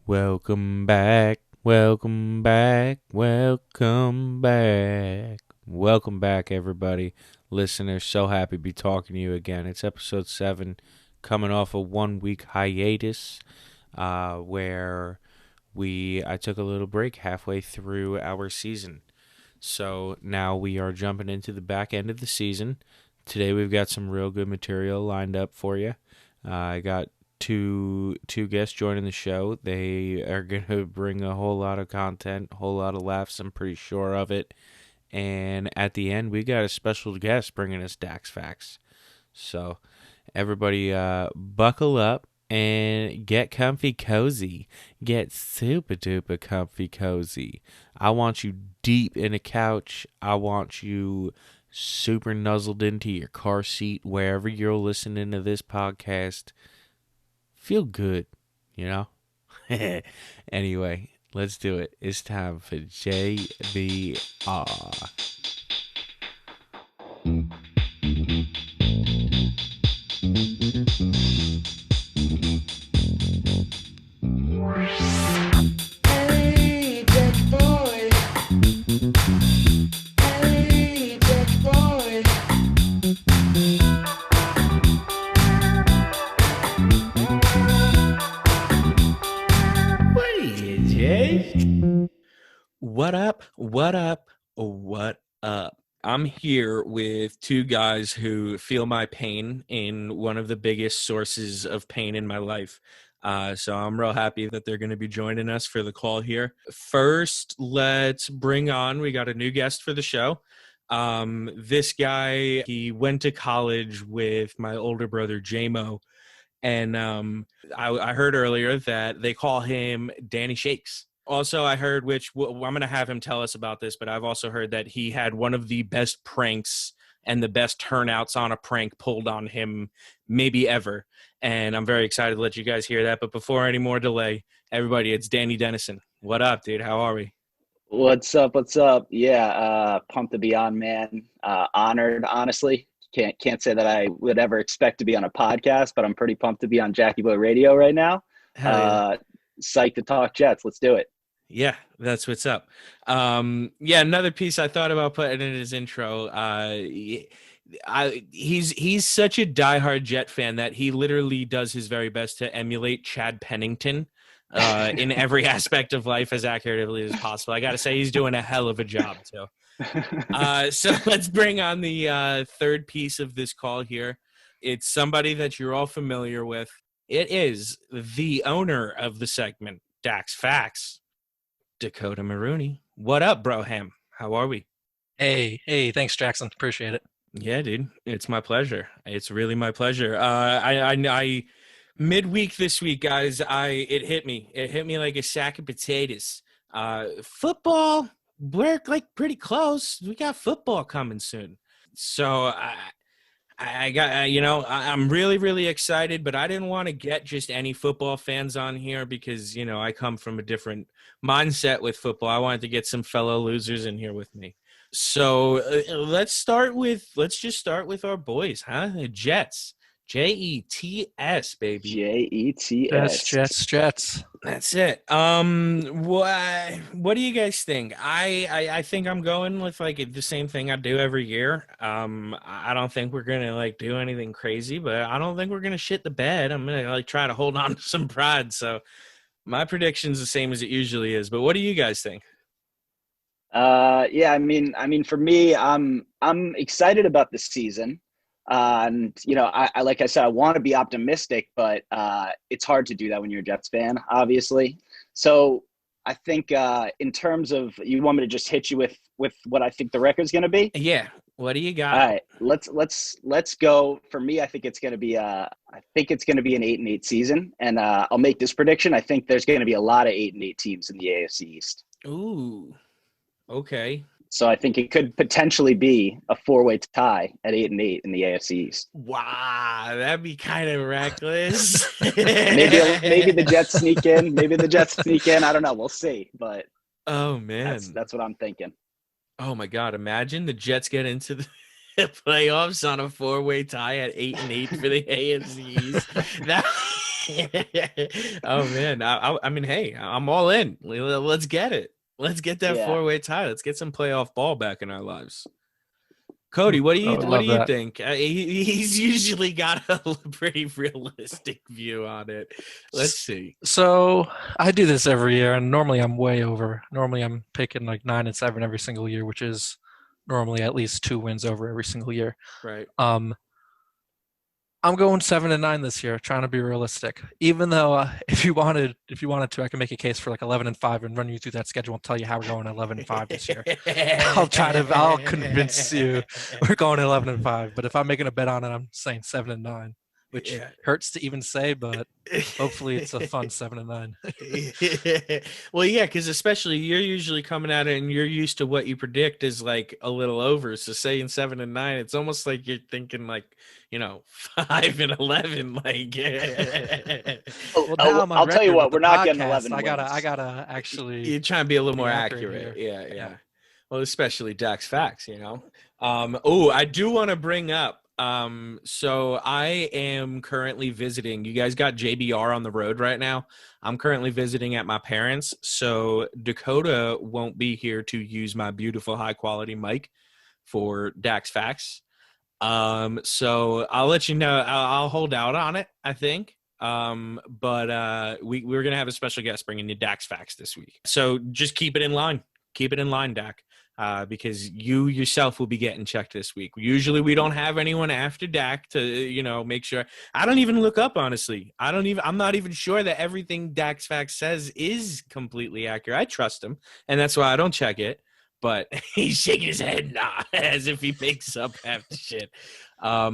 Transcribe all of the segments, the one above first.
Welcome back, welcome back, welcome back. Welcome back, everybody. Listeners, so happy to be talking to you again. It's episode 7, coming off a 1 week hiatus where I took a little break halfway through our season. So now we are jumping into the back end of the season. Today we've got some real good material lined up for you. I got two guests joining the show. They are gonna bring a whole lot of content, a whole lot of laughs. I'm pretty sure of it. And at the end, we got a special guest bringing us Dax Facts. So everybody, buckle up and get comfy cozy. Get super duper comfy cozy. I want you deep in a couch. I want you super nuzzled into your car seat wherever you're listening to this podcast. Feel good, you know? Anyway, let's do it. It's time for JBR. Hey, Jackyboi. Hey, Jackyboi. What up? What up? What up? I'm here with two guys who feel my pain in one of the biggest sources of pain in my life. So I'm real happy that they're going to be joining us for the call here. First, let's bring on, we got a new guest for the show. This guy, he went to college with my older brother, JMO. And I heard earlier that they call him Danny Shakes. Also, I heard, I'm going to have him tell us about this, but I've also heard that he had one of the best pranks and the best turnouts on a prank pulled on him maybe ever. And I'm very excited to let you guys hear that. But before any more delay, everybody, it's Danny Dennison. What up, dude? How are we? What's up? What's up? Yeah, pumped to be on, man. Honored, honestly. Can't say that I would ever expect to be on a podcast, but I'm pretty pumped to be on Jackyboi Radio right now. Hell yeah. Psyched to talk Jets. Let's do it. Yeah, that's what's up. Yeah, another piece I thought about putting in his intro. He's such a diehard Jet fan that he literally does his very best to emulate Chad Pennington in every aspect of life as accurately as possible. I got to say, he's doing a hell of a job too. So let's bring on the third piece of this call here. It's somebody that you're all familiar with. It is the owner of the segment, Dax Facts, Dakota Marooney. What up, Broham? How are we? Hey, thanks, Jackson. Appreciate it. Yeah, dude. It's my pleasure. It's really my pleasure. I midweek this week, guys, it hit me. It hit me like a sack of potatoes. Football, we're like pretty close. We got football coming soon. So I got, I'm really, really excited, but I didn't want to get just any football fans on here because, I come from a different mindset with football. I wanted to get some fellow losers in here with me. So let's just start with our boys, huh? The Jets. Jets, baby. Jets. Jets. That's it. What do you guys think? I think I'm going with like the same thing I do every year. I don't think we're gonna like do anything crazy, but I don't think we're gonna shit the bed. I'm gonna like try to hold on to some pride. So my prediction's the same as it usually is. But what do you guys think? Yeah, I mean, for me, I'm excited about the season. And I like I said, I want to be optimistic, but it's hard to do that when you're a Jets fan, obviously. So I think in terms of, you want me to just hit you with what I think the record's going to be? Yeah. What do you got? All right, let's go. For me, I think it's going to be an 8-8 season, and I'll make this prediction. I think there's going to be a lot of 8-8 teams in the AFC East. Ooh. Okay. So I think it could potentially be a 4-way tie at 8-8 in the AFC East. Wow, that'd be kind of reckless. Maybe the Jets sneak in. I don't know. We'll see. But oh man, that's what I'm thinking. Oh my God! Imagine the Jets get into the playoffs on a 4-way tie at 8-8 for the AFC East. That Oh man, I mean, hey, I'm all in. Let's get it. Let's get that Yeah. four-way tie. Let's get some playoff ball back in our lives. Cody, what do I you would what do love you that. think? He's usually got a pretty realistic view on it. Let's see. So I do this every year, and normally I'm way over. Normally I'm picking like 9-7 every single year, which is normally at least 2 wins over every single year. Right. Um, I'm going 7-9 this year, trying to be realistic. Even though if you wanted to, I can make a case for like 11-5 and run you through that schedule and tell you how we're going 11-5 this year. I'll convince you we're going 11-5. But if I'm making a bet on it, I'm saying 7-9, which Yeah. hurts to even say, but hopefully it's a fun 7-9. Well, yeah, because especially you're usually coming at it and you're used to what you predict is like a little over. So saying 7-9, it's almost like you're thinking like 5-11. Like, Well, now I'm on I'll tell you record what, with the we're not getting podcast. 11 I wins. gotta actually you're trying to be a little be more accurate accurate. here. Yeah. Well, especially Dax Facts, Oh, I do want to bring up. So I am currently visiting. You guys got JBR on the road right now. I'm currently visiting at my parents', so Dakota won't be here to use my beautiful high quality mic for Dax Facts. So I'll let you know. I'll hold out on it, I think. But we're gonna have a special guest bringing you Dax Facts this week. So just keep it in line. Keep it in line, Dak. Because you yourself will be getting checked this week. Usually we don't have anyone after Dak to, make sure. I don't even look up, honestly. I'm not even sure that everything Dak's Facts says is completely accurate. I trust him, and that's why I don't check it. But he's shaking his head nah, as if he makes up half the shit. I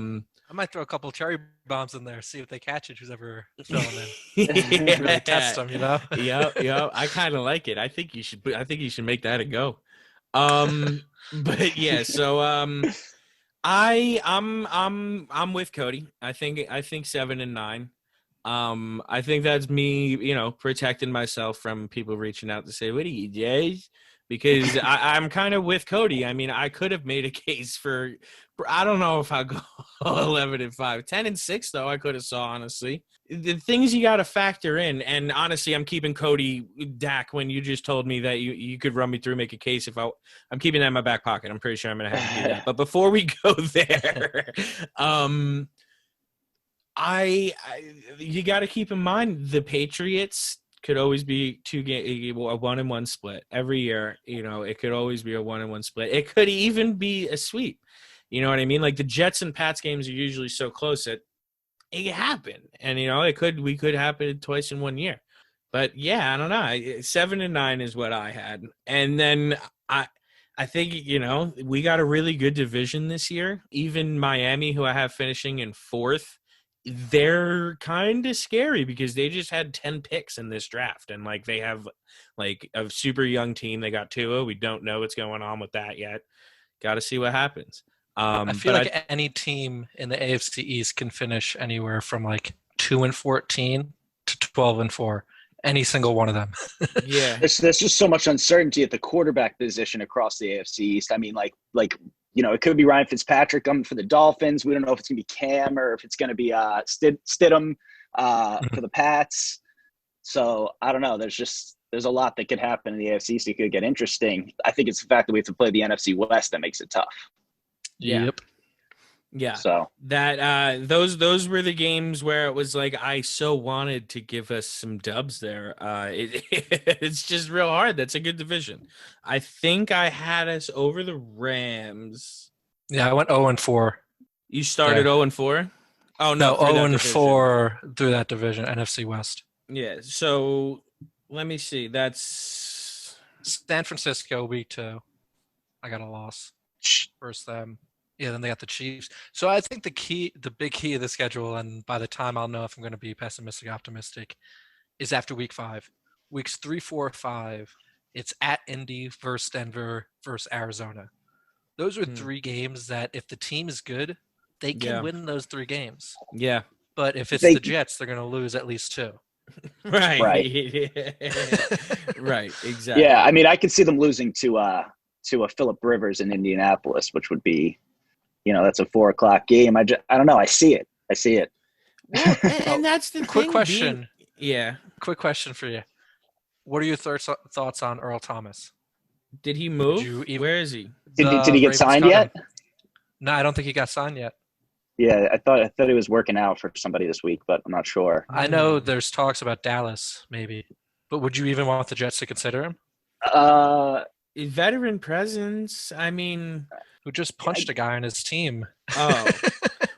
might throw a couple cherry bombs in there, see if they catch it. Who's ever throwing in? Really test them, Yeah. I kind of like it. I think you should make that a go. But yeah, so I'm with Cody. I think 7-9. I think that's me, protecting myself from people reaching out to say, "What are you, Jays?" Because I'm kind of with Cody. I mean, I could have made a case for. I don't know if I go 11-5, 10-6 though. I could have saw honestly. The things you got to factor in, and honestly, I'm keeping Cody Dak when you just told me that you could run me through, make a case. I'm keeping that in my back pocket. I'm pretty sure I'm gonna have to do that. But before we go there, I you got to keep in mind the Patriots could always be a 1-1 split every year. It could always be a 1-1 split. It could even be a sweep. You know what I mean? Like the Jets and Pats games are usually so close that it could happen, and we could happen twice in 1 year. But yeah, I don't know. 7-9 is what I had, and then I think we got a really good division this year. Even Miami, who I have finishing in 4th, they're kind of scary because they just had 10 picks in this draft, and like they have like a super young team. They got Tua. We don't know what's going on with that yet. Got to see what happens. I feel like any team in the AFC East can finish anywhere from like 2-14 to 12-4. Any single one of them. Yeah, there's just so much uncertainty at the quarterback position across the AFC East. I mean, it could be Ryan Fitzpatrick coming for the Dolphins. We don't know if it's going to be Cam or if it's going to be Stidham for the Pats. So I don't know. There's a lot that could happen in the AFC East. It could get interesting. I think it's the fact that we have to play the NFC West that makes it tough. Yeah. Yep. Yeah. So that those were the games where it was like I so wanted to give us some dubs there. It's just real hard. That's a good division. I think I had us over the Rams. Yeah, I went 0-4. You started 0-4? Oh no, 0-4 through that division, NFC West. Yeah. So let me see. That's San Francisco week 2. I got a loss versus them. Yeah, then they got the Chiefs. So I think the big key of the schedule, and by the time I'll know if I'm going to be pessimistic, optimistic, is after week 5. Weeks 3, 4, 5, it's at Indy versus Denver versus Arizona. Those are 3 games that if the team is good, they can win those 3 games. Yeah. But if it's the Jets, they're going to lose at least 2. Right. Right. Exactly. Yeah, I mean, I could see them losing to a Phillip Rivers in Indianapolis, which would be, that's a 4:00 game. I don't know. I see it. Well, Oh, and that's the quick thing. question. Yeah. Quick question for you. What are your thoughts on Earl Thomas? Did he Would move? you even Where is he? Did the he get Ravens signed cut yet? him? No, I don't think he got signed yet. Yeah, I thought he was working out for somebody this week, but I'm not sure. I know there's talks about Dallas, maybe. But would you even want the Jets to consider him? Uh, Veteran presence. I mean, Who just punched a guy on his team? oh.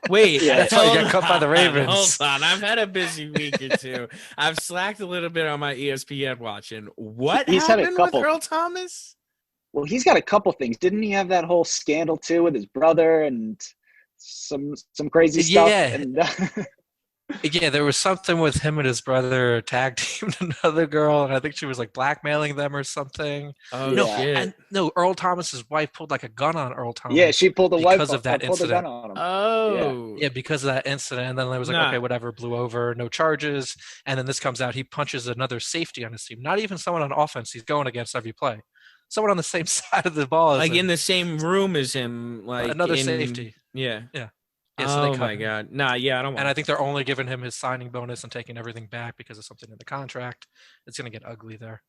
Wait, Yeah. That's why he got cut by the Ravens. Hold on. I've had a busy week or two. I've slacked a little bit on my ESPN watching. What He's had a happened with couple- Earl Thomas? well, he's got a couple things. Didn't he have that whole scandal too with his brother and some crazy stuff? Yeah. And Yeah, there was something with him and his brother tag teamed another girl, and I think she was like blackmailing them or something. Oh, Yeah. shit. No, Earl Thomas's wife pulled like a gun on Earl Thomas. yeah, she pulled a because wife of that pulled a gun incident. on him. Oh. Yeah, because of that incident, and then there was like, Nah. okay, whatever, blew over, no charges, and then this comes out, he punches another safety on his team. Not even someone on offense he's going against every play. Someone on the same side of the ball as Like him. in the same room as him. Like Another in, safety. Yeah. Yeah, so they Oh, cut my him. God. Nah, yeah, I don't want And I think they're only giving him his signing bonus and taking everything back because of something in the contract. It's going to get ugly there.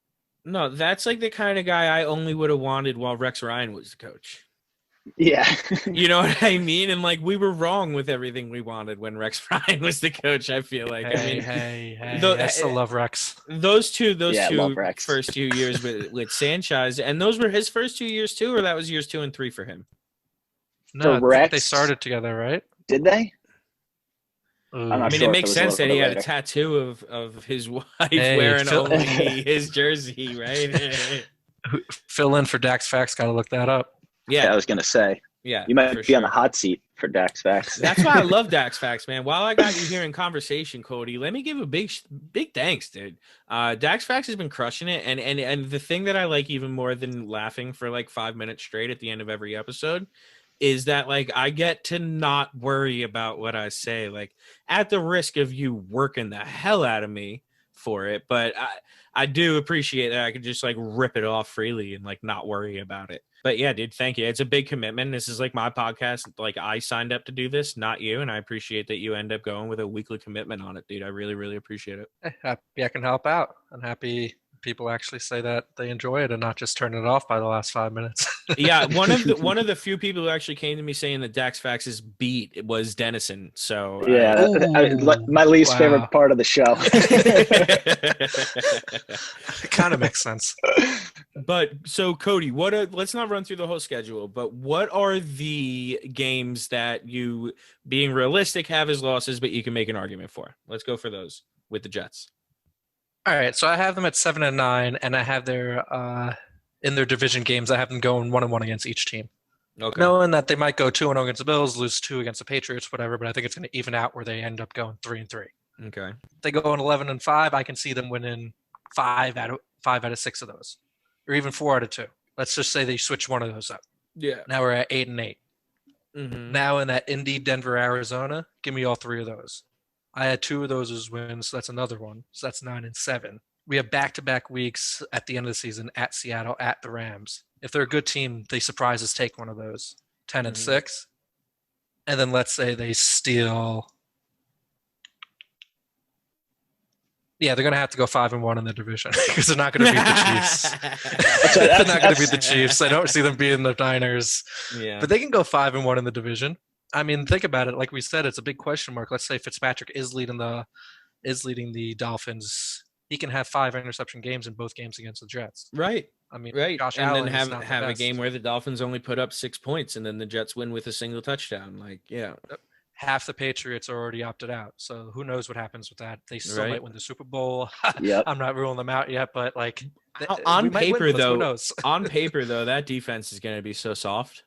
No, that's like the kind of guy I only would have wanted while Rex Ryan was the coach. Yeah. You know what I mean? And like we were wrong with everything we wanted when Rex Ryan was the coach. I feel like. Hey, the- I still love Rex. Those two Yeah, love Rex. first 2 years with Sanchez, and those were his first 2 years too, or that was years 2 and 3 for him. No, I think Rex- they started together, right? Did they? Ooh. I'm I not mean, sure it if makes it was a sense that little he bit had a later. tattoo of his wife Hey, wearing Phil- only his jersey, right? Fill in for Dax Facts. Got to look that up. Yeah, I Yeah, was gonna say yeah. you might for be on the sure. hot seat for Dax Facts. That's why I love Dax Facts, man. While I got you here in conversation, Cody, let me give a big thanks, dude. Dax Facts has been crushing it, and the thing that I like even more than laughing for like 5 minutes straight at the end of every episode is that like I get to not worry about what I say, like at the risk of you working the hell out of me for it, but I do appreciate that I can just like rip it off freely and like not worry about it. But yeah, dude, thank you. It's a big commitment. This is like my podcast. Like I signed up to do this, not you. And I appreciate that you end up going with a weekly commitment on it, dude. I really, really appreciate it. Hey, happy I can help out. I'm happy people actually say that they enjoy it and not just turn it off by the last 5 minutes. Yeah, one of the few people who actually came to me saying that Dax Fax's beat was Dennison. So Yeah, my least Wow. favorite part of the show. It kind of makes sense. But so Cody, let's not run through the whole schedule, but what are the games that you, being realistic, have as losses, but you can make an argument for? Let's go for those with the Jets. All right, so I have them at 7-9, and I have their in their division games. I have them going 1-1 against each team, Okay. knowing that they might go 2-0 against the Bills, lose 2 against the Patriots, whatever. But I think it's going to even out where they end up going 3-3. Okay. If they go in 11-5, I can see them winning 5 out of 6 of those, or even 4 out of 2. Let's just say they switch one of those up. Yeah. Now we're at 8-8. Mm-hmm. Now in that Indy, Denver, Arizona, give me all 3 of those. I had 2 of those as wins, so that's another one. So that's 9-7. We have back-to-back weeks at the end of the season at Seattle, at the Rams. If they're a good team, they surprise us, take one of those. 10-6. And then let's say they steal. Yeah, they're going to have to go 5-1 in the division because they're not going to beat the Chiefs. They're not going to beat the Chiefs. I don't see them beating the Niners. Yeah. But they can go 5-1 in the division. I mean, think about it. Like we said, it's a big question mark. Let's say Fitzpatrick is leading the Dolphins. He can have 5 interception games in both games against the Jets. Right. I mean, Right. Josh and Allen then is not the have a best. game where the Dolphins only put up 6 points and then the Jets win with a single touchdown. Like, yeah. Half the Patriots are already opted out, so who knows what happens with that? They still Right. might win the Super Bowl. Yep. I'm not ruling them out yet, but like On we might win, paper, but though, who knows? on paper though, that defense is going to be so soft.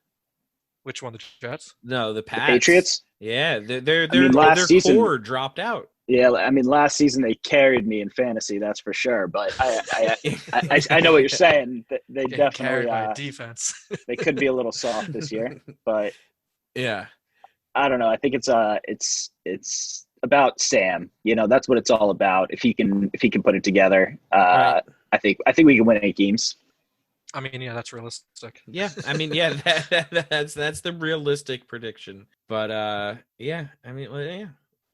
Which one, the Jets? No, the The Pats. Patriots? Yeah, last their season- core dropped out. Yeah, I mean, last season they carried me in fantasy, that's for sure. But I know what you're saying. They Getting carried definitely by defense. they could be a little soft this year, but Yeah. I don't know. I think it's about Sam. You know, that's what it's all about. If he can put it together, Right. I think we can win 8 games. I mean, yeah, that's realistic. Yeah, I mean, yeah, that's the realistic prediction. But yeah, I mean, well, yeah,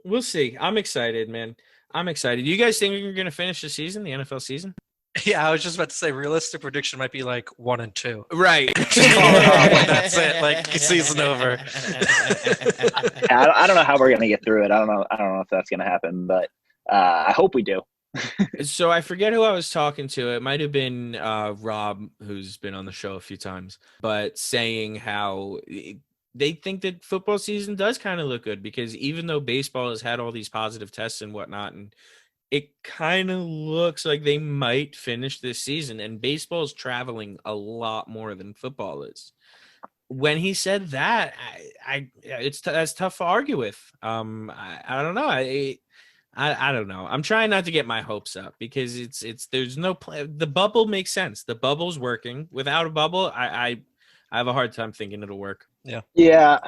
We'll see. I'm excited, man. I'm excited. You guys think you're going to finish the season, the NFL season? Yeah, I was just about to say realistic prediction might be like 1-2. Right. Just call it off, like that's it, like season over. I don't know how we're gonna get through it. I don't know if that's gonna happen, but I hope we do. So I forget who I was talking to. It might have been Rob, who's been on the show a few times, but saying how they think that football season does kind of look good because even though baseball has had all these positive tests and whatnot, and it kind of looks like they might finish this season, and baseball is traveling a lot more than football is. When he said that, that's tough to argue with. I don't know. I don't know. I'm trying not to get my hopes up because there's no plan. The bubble makes sense. The bubble's working. Without a bubble, I have a hard time thinking it'll work. Yeah,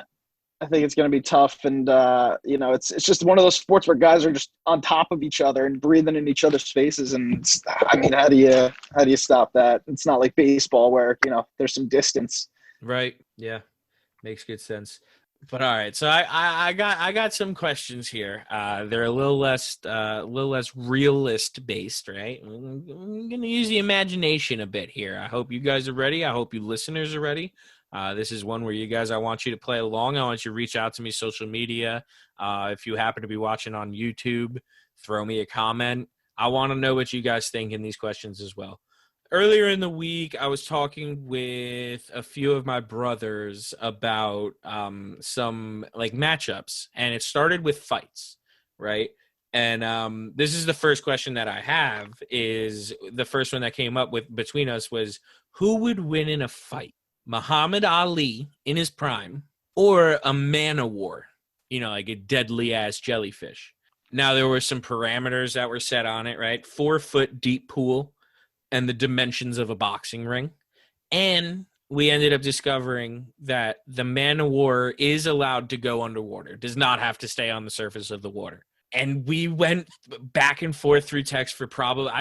I think it's going to be tough, and it's just one of those sports where guys are just on top of each other and breathing in each other's faces. And I mean, how do you stop that? It's not like baseball where there's some distance. Right. Yeah. Makes good sense. But all right, so I got some questions here. They're a little less realist based, right? I'm gonna use the imagination a bit here. I hope you guys are ready. I hope you listeners are ready. This is one where I want you to play along. I want you to reach out to me social media. If you happen to be watching on YouTube, throw me a comment. I want to know what you guys think in these questions as well. Earlier in the week, I was talking with a few of my brothers about some like matchups, and it started with fights, right? And this is the first question that I have. Is the first one that came up with between us was who would win in a fight, Muhammad Ali in his prime or a man of war, like a deadly ass jellyfish. Now there were some parameters that were set on it, right? 4-foot deep pool and the dimensions of a boxing ring. And we ended up discovering that the man of war is allowed to go underwater, does not have to stay on the surface of the water. And we went back and forth through text for probably,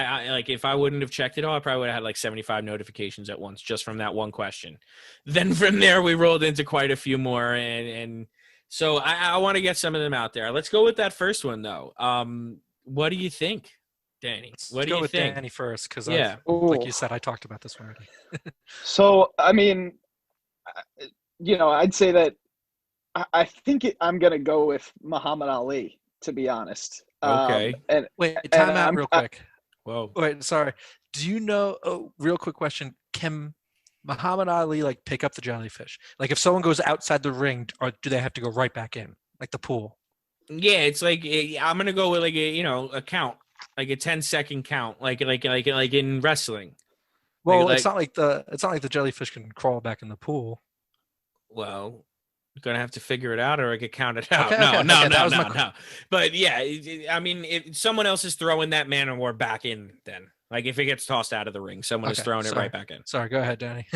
if I wouldn't have checked it all, I probably would have had like 75 notifications at once just from that one question. Then from there, we rolled into quite a few more. And so I want to get some of them out there. Let's go with that first one, though. What do you think? Danny, what do you think? Go with Danny first, because yeah, like you said, I talked about this already. So, I mean, I'd say that I think I'm going to go with Muhammad Ali, to be honest. Okay. Wait, time out real quick. Whoa. Wait, sorry. Do you know, real quick question, can Muhammad Ali, like, pick up the jellyfish? Like, if someone goes outside the ring, or do they have to go right back in, like the pool? Yeah, it's like, I'm going to go with, like, a count. Like a 10-second count, like in wrestling. Well, it's not like the jellyfish can crawl back in the pool. Well, you're gonna have to figure it out, or I could count it out. Okay, No. But yeah, I mean, if someone else is throwing that man of war back in, then like if it gets tossed out of the ring, someone is throwing it right back in. Sorry, go ahead, Danny.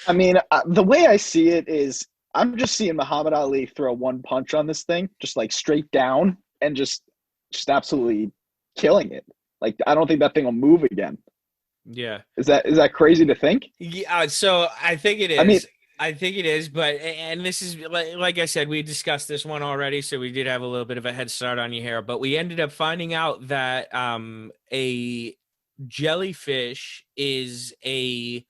I mean, the way I see it is, I'm just seeing Muhammad Ali throw one punch on this thing, just like straight down, and just absolutely killing it. Like, I don't think that thing will move again. Yeah. Is that crazy to think? Yeah. So I think it is. I think it is, but this is like I said, we discussed this one already, so we did have a little bit of a head start on you here. But we ended up finding out that a jellyfish is a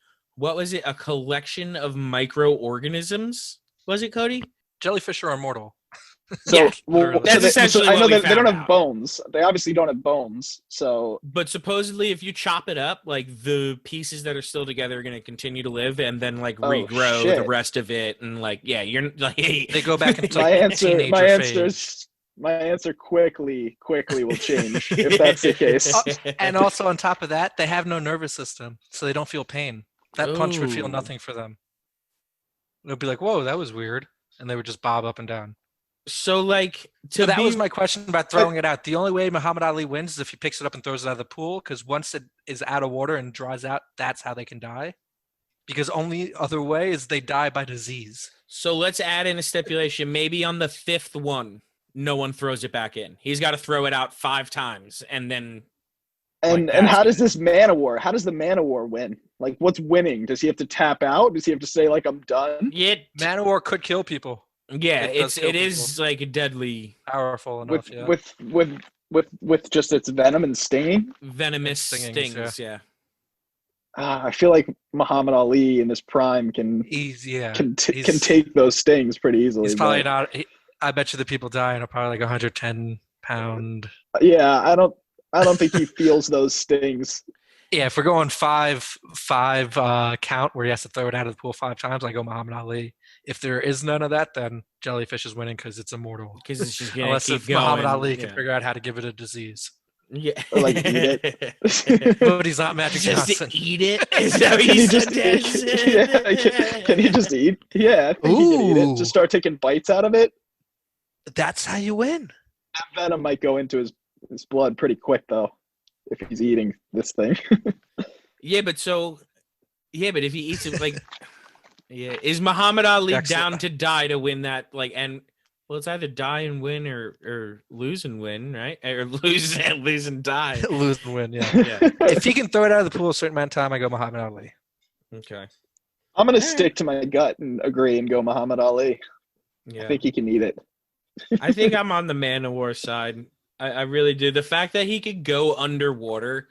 collection of microorganisms. Was it, Cody? Jellyfish are immortal. So, yeah, that's essentially. I know they don't have out. bones. They obviously don't have bones. So, but supposedly, if you chop it up, like the pieces that are still together are going to continue to live, and then like regrow the rest of it, and like you're like they go back into my answer quickly will change if that's the case. And also on top of that, they have no nervous system, so they don't feel pain. That punch would feel nothing for them. It would be like, whoa, that was weird, and they would just bob up and down. So like that was my question about throwing it out. The only way Muhammad Ali wins is if he picks it up and throws it out of the pool, because once it is out of water and dries out, that's how they can die. Because only other way is they die by disease. So let's add in a stipulation. Maybe on the 5th one, no one throws it back in. He's got to throw it out 5 times, and then. And how does this man of war? How does the man of war win? Like, what's winning? Does he have to tap out? Does he have to say like I'm done? Yeah, man of war could kill people. Yeah, It does kill it is like a deadly powerful enough. Yeah. With just its venom and stinging. venomous Stingings, stings. Yeah. I feel like Muhammad Ali in his prime can He's take those stings pretty easily. He's probably but, not. I bet you the people dying are probably like 110-pound. yeah, I don't think he feels those stings. Yeah, if we're going five count where he has to throw it out of the pool 5 times, I go Muhammad Ali. If there is none of that, then jellyfish is winning because it's immortal. Because it's just gonna Unless keep if going. Muhammad Ali yeah. can figure out how to give it a disease. Yeah. Or, like, eat it. But he's not Magic just Johnson. to eat it. Is that what Can you he said, just can he just eat? Yeah, I think he can eat it. Ooh. Just start taking bites out of it. That's how you win. That venom might go into his blood pretty quick though, if he's eating this thing. Yeah, but if he eats it, like, yeah, is Muhammad Ali Excellent. down to die to win that? Like, and well, it's either die and win or lose and win, right? Or lose and die. Lose and win, yeah. Yeah. If he can throw it out of the pool a certain amount of time, I go Muhammad Ali. Okay. I'm gonna stick to my gut and agree and go Muhammad Ali. Yeah. I think he can eat it. I think I'm on the Man of War side. I really do. The fact that he could go underwater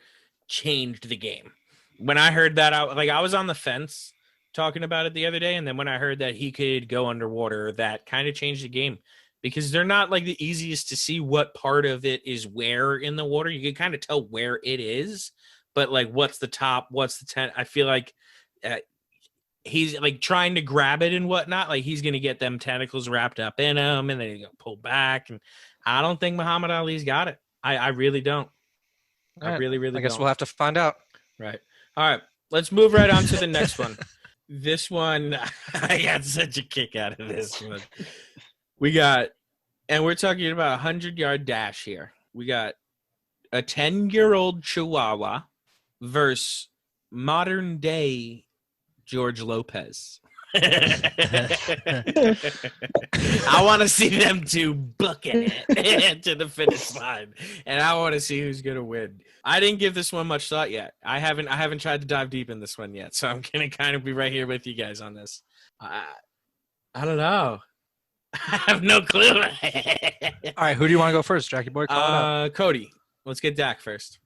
changed the game. When I heard that, I was on the fence talking about it the other day, and then when I heard that he could go underwater, that kind of changed the game because they're not like the easiest to see what part of it is where in the water. You can kind of tell where it is, but like what's the top, what's the tent. I feel like he's like trying to grab it and whatnot. Like he's gonna get them tentacles wrapped up in him, and then he's gonna pull back. And I don't think Muhammad Ali's got it. I really don't. All I right. really I guess don't. we'll have to find out. Right. All right. Let's move right on to the next one. This one, I got such a kick out of this one. We got, and we're talking about 100-yard dash here. We got a 10-year-old Chihuahua versus modern day George Lopez. I want to see them two booking it to the finish line, and I want to see who's gonna win. I didn't give this one much thought yet. I haven't tried to dive deep in this one yet, so I'm gonna kind of be right here with you guys on this. I don't know. I have no clue. All right, who do you want to go first, Jackyboi? Call it out. Cody, let's get Dak first.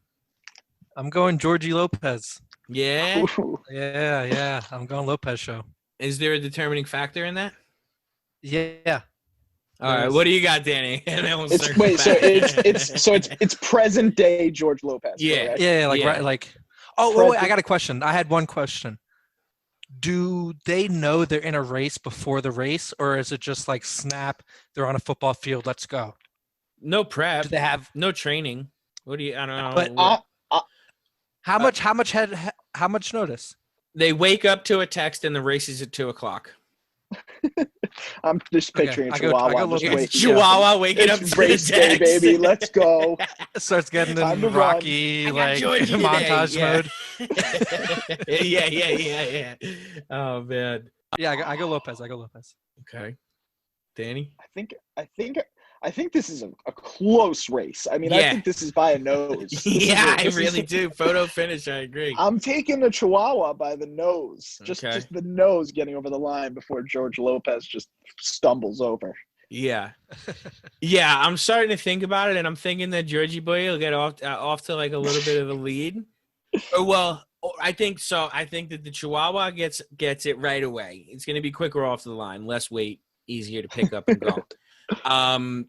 I'm going Georgie Lopez. Yeah. Yeah. I'm going Lopez show. Is there a determining factor in that? Yeah. All right. What do you got, Danny? And then we'll circle back. It's present day George Lopez. Yeah. correct? Yeah, like Yeah. right, like. Oh, wait, I got a question. I had one question. Do they know they're in a race before the race, or is it just like snap? They're on a football field. Let's go. No prep. Do they have no training? What do you? I don't know. But how much notice? They wake up to a text and the race is at 2:00. I'm just picturing Okay, a Chihuahua. I go just Lopez. waking Chihuahua waking up It's to race the day, text. baby. Let's go. Starts getting Time to in run. Rocky I got like Georgie today. montage Yeah. mode. Yeah. Oh man. Yeah, I go Lopez. Okay. Danny. I think this is a close race. I mean, Yeah. I think this is by a nose. I really do. Photo finish. I agree. I'm taking the Chihuahua by the nose. Just the nose getting over the line before George Lopez just stumbles over. Yeah. I'm starting to think about it, and I'm thinking that Jackyboi will get off to like a little bit of a lead. I think so. I think that the Chihuahua gets it right away. It's going to be quicker off the line, less weight, easier to pick up and go.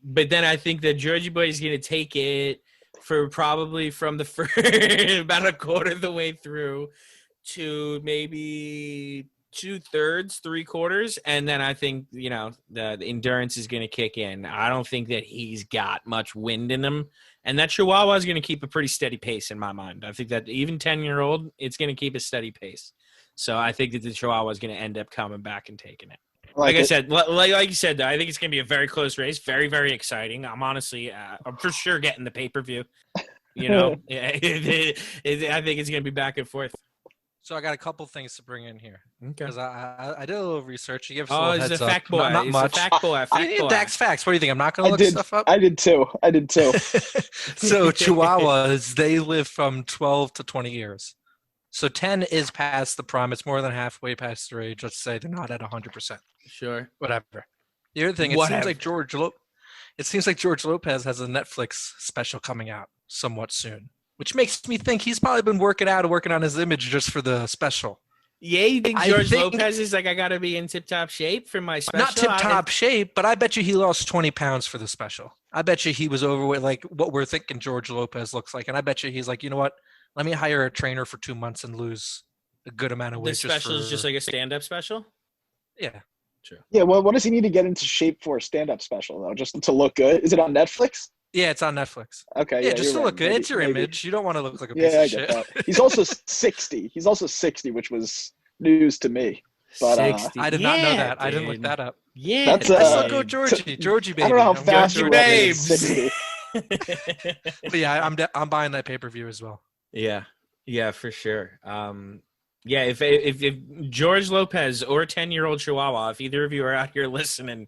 But then I think that Jackyboi is going to take it for probably from the first about a quarter of the way through to maybe 2/3, 3/4, and then I think the endurance is going to kick in. I don't think that he's got much wind in him, and that Chihuahua is going to keep a pretty steady pace in my mind. I think that even 10-year-old, it's going to keep a steady pace. So I think that the Chihuahua is going to end up coming back and taking it. Like I said, like you said, I think it's going to be a very close race, very, very exciting. I'm honestly, I'm for sure getting the pay-per-view. I think it's going to be back and forth. So I got a couple things to bring in here Okay. because I did a little research. You give us a Oh, little he's heads a fact up. boy. Not He's much. a fact boy. Dax facts. What do you think? I'm not going to look stuff up. I did too. So Chihuahuas, they live from 12 to 20 years. So 10 is past the prime. It's more than halfway past their age. Let's say they're not at 100%. Sure. Whatever. The other thing, Whatever. it seems like George Lopez has a Netflix special coming out somewhat soon, which makes me think he's probably been working on his image just for the special. Yeah, you think I George think- Lopez is like, I gotta be in tip-top shape for my special? Not tip-top shape, but I bet you he lost 20 pounds for the special. I bet you he was overweight, like what we're thinking George Lopez looks like. And I bet you he's like, you know what? Let me hire a trainer for 2 months and lose a good amount of weight. The special is just like a stand-up special? Yeah. True. Yeah, well, what does he need to get into shape for a stand-up special, though? Just to look good? Is it on Netflix? Yeah, it's on Netflix. Okay, Yeah, just you're to right. look good. Maybe- It's your maybe. image. You don't want to look like a piece Yeah, I of get shit. that. He's also 60. He's also 60, which was news to me. But, 60. I did not know Yeah, that. I didn't look dude. that up. Yeah, That's, Let's uh, not go Georgie. Georgie, baby. I don't know how I'm fast going you Georgie. are at babes. 60. But yeah, I'm buying that pay-per-view as well. Yeah, for sure. Yeah, if George Lopez or 10-year-old Chihuahua, if either of you are out here listening,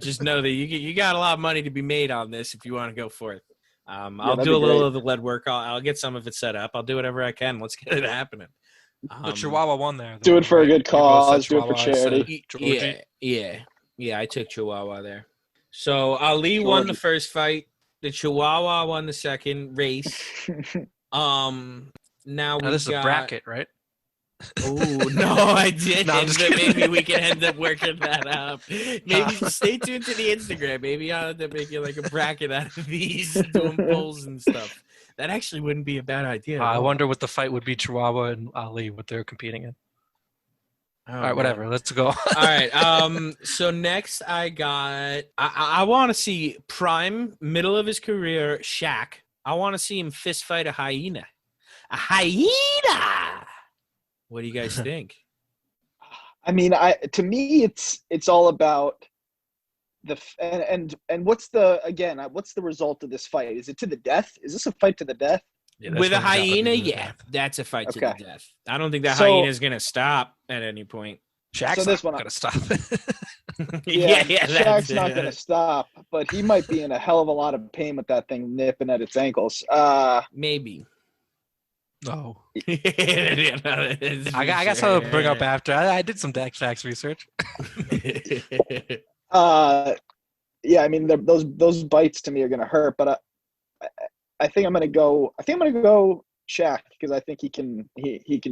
just know that you got a lot of money to be made on this if you want to go for it. I'll that'd do a be little great. of the lead work. I'll get some of it set up. I'll do whatever I can. Let's get it happening. The Chihuahua won there. Do though, it for a right? good You both said cause, do it for Chihuahua, I said charity. Georgie. Yeah. I took Chihuahua there. So Ali won the Georgie. first fight. The Chihuahua won the second race. Now we Now this is a got bracket, right? Oh no, I didn't. No, I'm just But kidding. maybe we can end up working that up. Maybe stay tuned to the Instagram. Maybe I'll end up making like a bracket out of these, doing polls and stuff. That actually wouldn't be a bad idea. I wonder what the fight would be, Chihuahua and Ali, what they're competing in. All right, whatever. Let's go. All right. So next I got. I want to see prime middle of his career Shaq. I want to see him fist fight a hyena. A hyena. What do you guys think? I mean, to me, it's all about and what's the result of this fight? Is it to the death? Is this a fight to the death? Yeah, that's With a what it's hyena, happening. yeah, that's a fight to the Okay. death. I don't think that So- hyena is gonna stop at any point. Shaq's So this not one- gonna stop. Shaq's not going to stop, but he might be in a hell of a lot of pain with that thing nipping at its ankles. Maybe. No. I I got something to bring up after. I did some Dax Facts research. Yeah, I mean those bites to me are going to hurt, but I think I'm going to go. I think I'm going to go Shaq because I think he can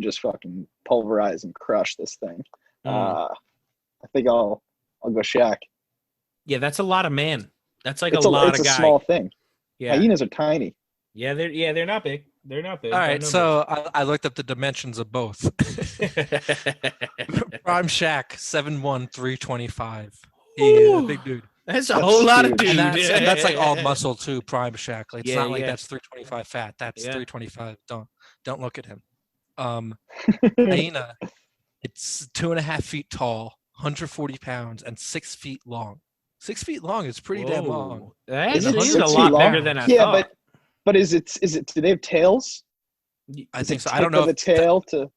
just fucking pulverize and crush this thing. I think I'll go Shaq. Yeah, that's a lot of man. That's like It's a lot it's of a guy. small thing. Yeah, Hyenas are tiny. they're not big. They're not big. All by right, numbers. so I looked up the dimensions of both. Prime Shaq, 7'1", 325. He's a big dude. That's a That's whole lot of huge. dude. And that's like all muscle too, Prime Shaq. Like, it's Yeah, not like yeah. that's 325 fat. That's Yeah. 325. Don't look at him. Hyena, it's 2.5 feet tall, 140 pounds, and 6 feet long. 6 feet long is pretty damn long. Whoa. That Is it actually is 6 a feet lot long? bigger than I Yeah, thought. but is it? Do they have tails? I Is think it so. I don't tip know of the if tail to.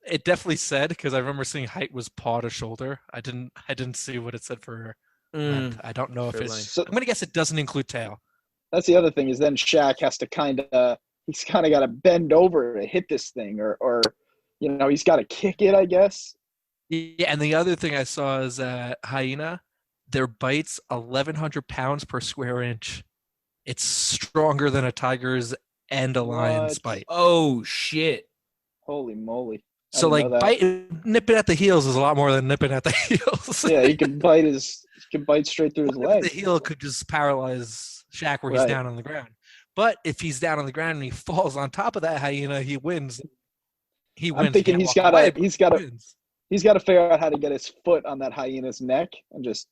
it definitely said, because I remember seeing height was paw to shoulder. I didn't see what it said for length. I don't know if for it's. length. So I'm gonna guess it doesn't include tail. that's the other thing is then Shaq has to he's kind of got to bend over to hit this thing or he's got to kick it, I guess. Yeah, and the other thing I saw is hyena, their bites 1,100 pounds per square inch. It's stronger than a tiger's and a lion's What? bite. Oh shit! Holy moly! I So didn't know like that. nipping at the heels is a lot more than nipping at the heels. Yeah, he can bite straight through his Nipping at leg. the heel could just paralyze Shaq where he's Right. down on the ground. But if he's down on the ground and he falls on top of that hyena, he wins. He wins. I'm thinking He he's can't walk gotta- away, but he's he gotta- wins. He's got to figure out how to get his foot on that hyena's neck and just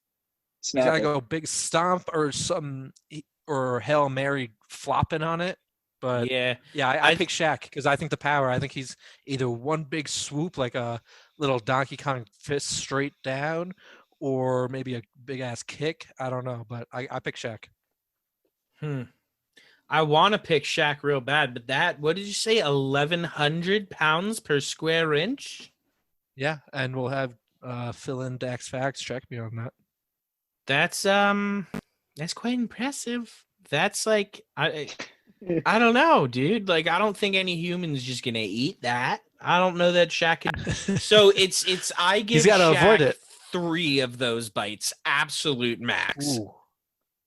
He's snap gotta it. go big stomp or or Hail Mary flopping on it. But Yeah, yeah, I pick Shaq because I think the power. I think he's either one big swoop like a little Donkey Kong fist straight down, or maybe a big ass kick. I don't know, but I pick Shaq. I want to pick Shaq real bad, but what did you say? 1,100 pounds per square inch? Yeah, and we'll have fill in Dax Facts. Check me on that. That's quite impressive. That's like I don't know, dude. Like I don't think any human's just gonna eat that. I don't know that Shaq could. So it's I give He's gotta Shaq avoid it. 3 of those bites absolute max. Ooh.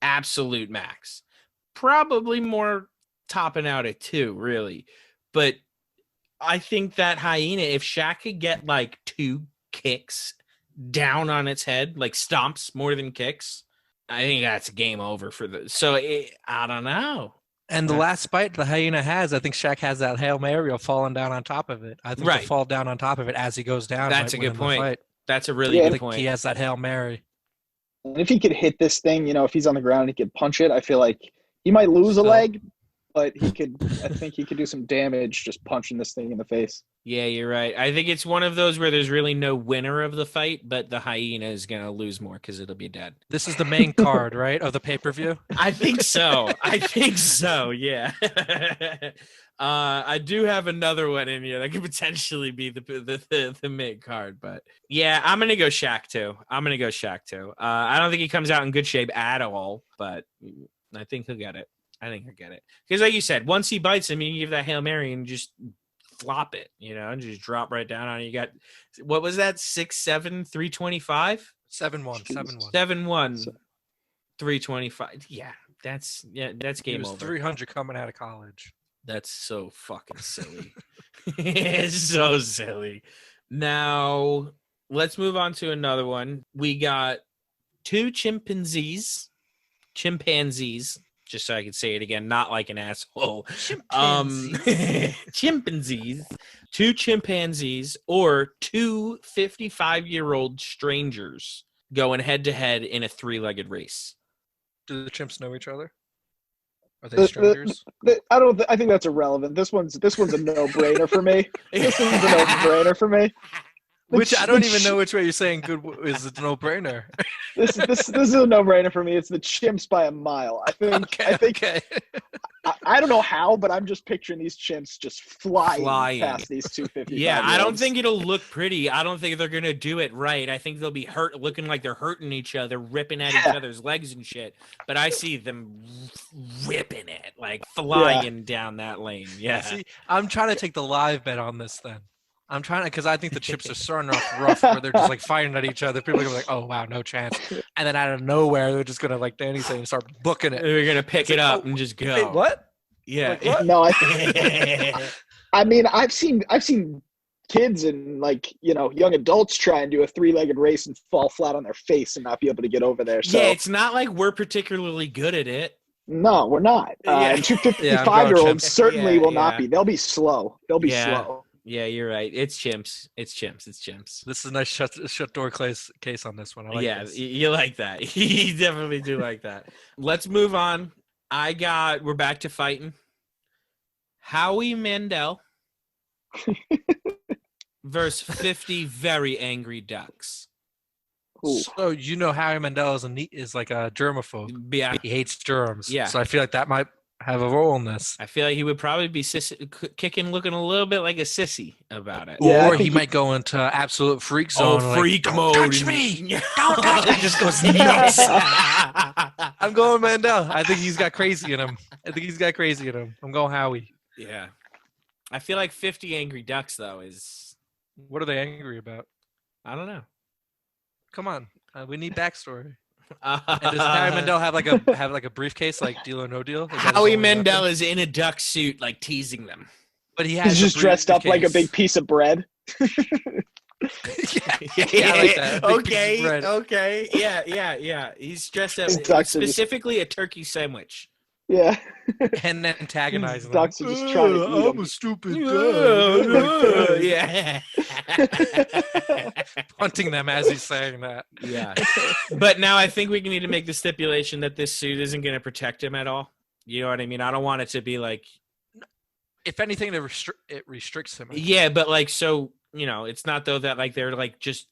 Absolute max. Probably more topping out at 2, really. But I think that hyena, if Shaq could get like 2 kicks down on its head, like stomps more than kicks, I think that's game over for the. So I don't know. And the last bite the hyena has, I think Shaq has that Hail Mary falling down on top of it. I think Right. to fall down on top of it as he goes down. That's might a good win the point. fight. That's a really Yeah, good I think point. he has that Hail Mary. And if he could hit this thing, if he's on the ground and he could punch it, I feel like he might lose a leg, but I think he could do some damage just punching this thing in the face. Yeah, you're right. I think it's one of those where there's really no winner of the fight, but the hyena is going to lose more because it'll be dead. This is the main card, right, of the pay-per-view? I think so. Yeah. I do have another one in here that could potentially be the mid card, but yeah, I'm gonna go Shaq too. I don't think he comes out in good shape at all, but I think he'll get it. Because like you said, once he bites him, you give that Hail Mary and just flop it, and just drop right down on it. You got, what was that? 6'7", 325? 7-1. 7'1", 325. Yeah, that's game He was over. 300 coming out of college. That's so fucking silly. It's so silly. Now, let's move on to another one. We got 2 chimpanzees, just so I can say it again, not like an asshole. Chimpanzees. 2 chimpanzees or 2 55-year-old strangers going head-to-head in a 3-legged race. Do the chimps know each other? Are they strangers? I think that's irrelevant. This one's a no-brainer for me. Which I don't even know which way you're saying good is a no-brainer. This is a no-brainer for me. It's the chimps by a mile. I think. Okay. I don't know how, but I'm just picturing these chimps just flying past these 255. Yeah, I don't think it'll look pretty. I don't think they're gonna do it right. I think they'll be looking like they're hurting each other, ripping at each other's legs and shit. But I see them ripping it, like flying down that lane. Yeah. See, I'm trying to take the live bet on this then. I'm trying to, because I think the chips are starting off rough where they're just like fighting at each other. People are gonna be like, oh wow, no chance. And then out of nowhere, they're just gonna, like Danny saying, start booking it. They're gonna pick it up and just go. Wait, what? Yeah. Like, what? No, I mean, I've seen kids and young adults try and do a 3-legged race and fall flat on their face and not be able to get over there. So yeah, it's not like we're particularly good at it. no, we're not. And 255-year-olds certainly will not be. They'll be slow. Slow. Yeah, you're right. It's chimps. This is a nice shut door case on this one. I like this. You like that. You definitely do like that. Let's move on. We're back to fighting. Howie Mandel versus 50 very angry ducks. Ooh. So Howie Mandel is like a germaphobe. Yeah. He hates germs. Yeah. So I feel like that might have a role in this. I feel like he would probably be kicking, looking a little bit like a sissy about it. Yeah, or he might go into absolute freak zone. Freak mode. Don't touch me! Don't touch me! Just goes nuts. I'm going Mandel. I think he's got crazy in him. I'm going Howie. Yeah. I feel like 50 angry ducks, though, is... What are they angry about? I don't know. Come on. We need backstory. And does Howie Mandel have like a briefcase like Deal or No Deal? Howie Mandel is in a duck suit, like teasing them. But he's just dressed up like a big piece of bread. yeah, I like that. Okay. Yeah. He's dressed up specifically a turkey sandwich. Yeah. And then antagonizing ducks are just trying to eat I'm them. a stupid duck. Yeah. Punting them as he's saying that. Yeah. But now I think we need to make the stipulation that this suit isn't going to protect him at all. You know what I mean? I don't want it to be like... If anything, it restricts him. Yeah, but it's not though that like they're like just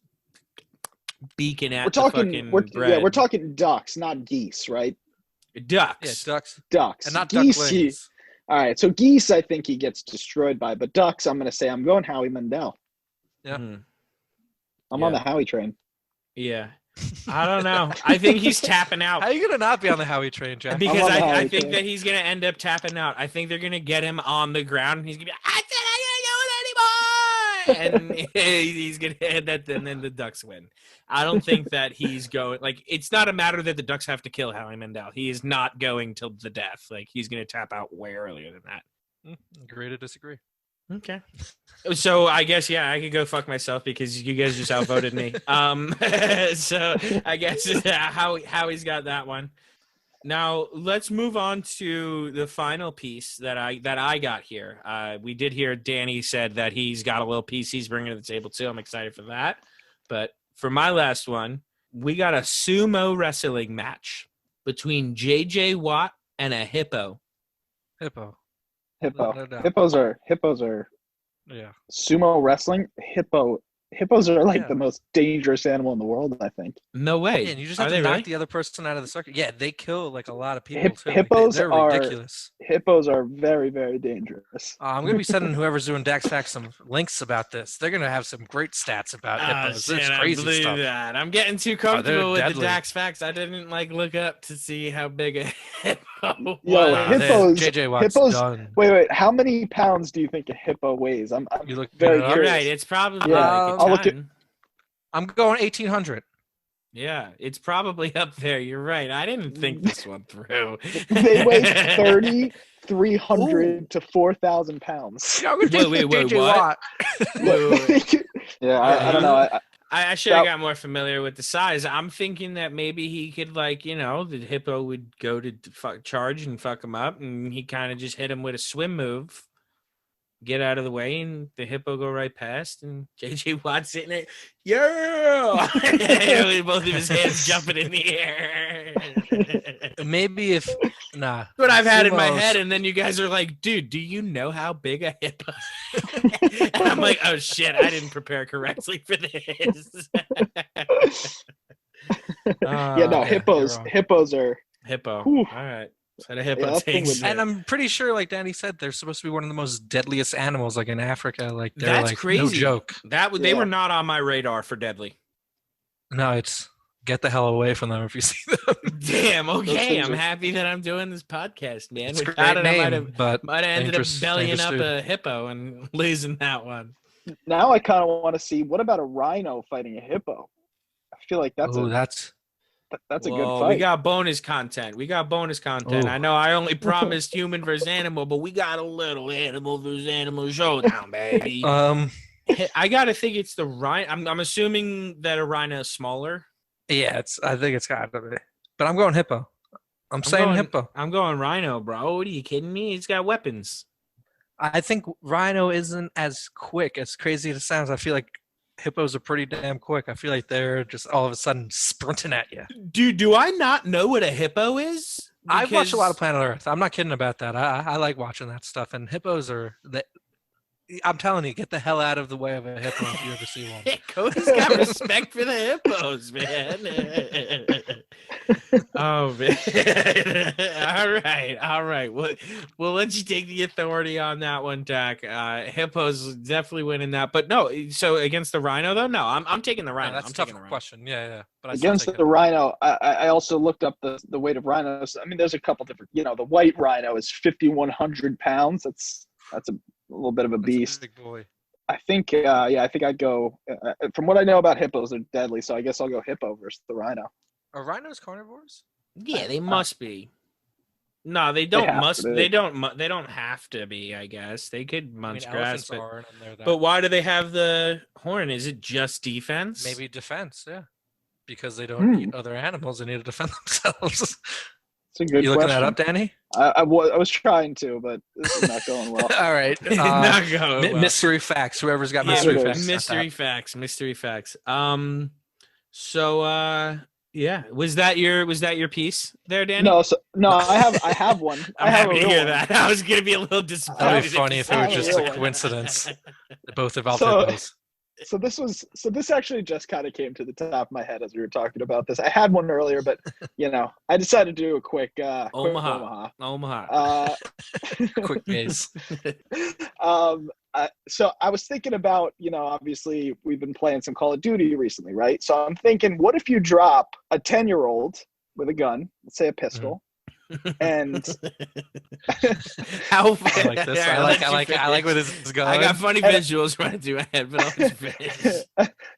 beaking at we're talking ducks, not geese, right? Ducks. Yeah, ducks. And not geese. ducklings. All right, so geese I think he gets destroyed by, but ducks I'm going to say I'm going Howie Mandel. Yeah. I'm on the Howie train. Yeah. I don't know. I think he's tapping out. How are you going to not be on the Howie train, Jack? Because I think that he's going to end up tapping out. I think they're going to get him on the ground and he's going to be like, I said I and he's gonna hit that, and then the Ducks win. I don't think that he's going. Like, it's not a matter that the Ducks have to kill Howie Mandel. He is not going till the death. Like, he's gonna tap out way earlier than that. Agree to disagree. Okay. So I guess I could go fuck myself because you guys just outvoted me. So I guess Howie's got that one. Now let's move on to the final piece that I got here. We did hear Danny said that he's got a little piece he's bringing to the table too. I'm excited for that. But for my last one, we got a sumo wrestling match between J.J. Watt and a hippo. Hippo. Hippo. No doubt. Hippos are Yeah. sumo wrestling. Hippos are like Yeah. the most dangerous animal in the world, I think. No way. Yeah, and you just Are have they to knock really? the other person out of the circle. Yeah, they kill like a lot of people Hip- too. hippos They're are- ridiculous. Hippos are very, very dangerous. I'm gonna be sending whoever's doing Dax Facts some links about this. They're gonna have some great stats about hippos. It's I crazy believe stuff. that. I'm getting too they're comfortable with the deadly. Dax facts. I didn't look up to see how big a hippo was. Yo, hippos- JJ Watt's hippos- done. Wait. How many pounds do you think a hippo weighs? I'm You look very it up? You're curious. right. It's probably Yeah, like a I'll look ton. I'm going 1,800. Yeah, it's probably up there. You're right. I didn't think this one through. They weigh 3,300 to 4,000 pounds. Yeah, I'm gonna take Wait, JJ what? Watt. Yeah, I don't know. I should have got more familiar with the size. I'm thinking that maybe he could, the hippo would go to charge and fuck him up, and he kind of just hit him with a swim move, get out of the way, and the hippo go right past, and J.J. Watt sitting there, yeah, with both of his hands jumping in the air. Maybe if That's what I've had in my sumos- head, and then you guys are like, dude, do you know how big a hippo is? And I'm like, oh shit, I didn't prepare correctly for this. Yeah, no, you're hippos. wrong. Hippos are. Hippo. Whew. All right. So the hippo that thing takes would- it. And I'm pretty sure, like Danny said, they're supposed to be one of the most deadliest animals, like in Africa. Like they're That's like crazy. no joke. They Yeah. were not on my radar for deadly. No, it's get the hell away from them if you see them. Damn. Okay, things I'm are- happy that I'm doing this podcast, man. It's a Without great it, I name, but might have ended up dangerous- bellying dangerous up dude. a hippo and losing that one. Now I kind of want to see what about a rhino fighting a hippo? I feel like that's Ooh, a that's good Whoa, fight. we got bonus content. Ooh. I know I only promised human versus animal, but we got a little animal versus animal showdown, baby. I gotta think it's the rhino. I'm assuming that a rhino is smaller. yeah, I think it's gotta be. But I'm going hippo. I'm saying hippo. I'm going rhino, bro. What are you kidding me? He's got weapons. I think rhino isn't as quick, as crazy as it sounds. I feel like hippos are pretty damn quick. I feel like they're just all of a sudden sprinting at you. Dude, do I not know what a hippo is? I've watched a lot of Because- Planet Earth. I'm not kidding about that. I like watching that stuff. And hippos are I'm telling you, get the hell out of the way of a hippo if you ever see one. Cody's got respect for the hippos, man. Oh man! All right. We'll let you take the authority on that one, Dak. Hippos definitely winning that, but no. So against the rhino, though, no. I'm taking the Yeah, rhino. that's I'm a tough taking the rhino. question. Yeah. But I still Against take the it. rhino, I also looked up the weight of rhinos. I mean, there's a couple different. The white rhino is 5,100 pounds. That's a little bit of a That's a beast. big boy. I think, I think I'd go. From what I know about hippos, they're deadly. So I guess I'll go hippo versus the rhino. Are rhinos carnivores? Yeah, they must be. No, they don't. have to be. They don't. They don't have to be. I guess they could I mean, munch grass, elephants but. are, and they're that. But why do they have the horn? Is it just defense? Maybe defense, yeah. Because they don't eat other animals, they need to defend themselves. It's a good You looking question. that up, Danny? I was trying to, but this is not going well. All right. Not going well. Mystery facts. Whoever's got Yeah, mystery it facts. is. got mystery facts. So yeah, was that your piece there, Danny? No, I have one. I'm I have happy a to real hear one. that. I was gonna be a little that. disappointed. That'd be funny if it I were have a just real a one. coincidence. They both involved So- hippos. So this actually just kind of came to the top of my head as we were talking about this. I had one earlier, but I decided to do a quick Omaha. Omaha. Quick pace. So I was thinking about, obviously we've been playing some Call of Duty recently, right? So I'm thinking, what if you drop a 10-year-old with a gun, let's say a pistol, And How I like this. I like where this is going. I got funny visuals running through my head, but I'll just finish.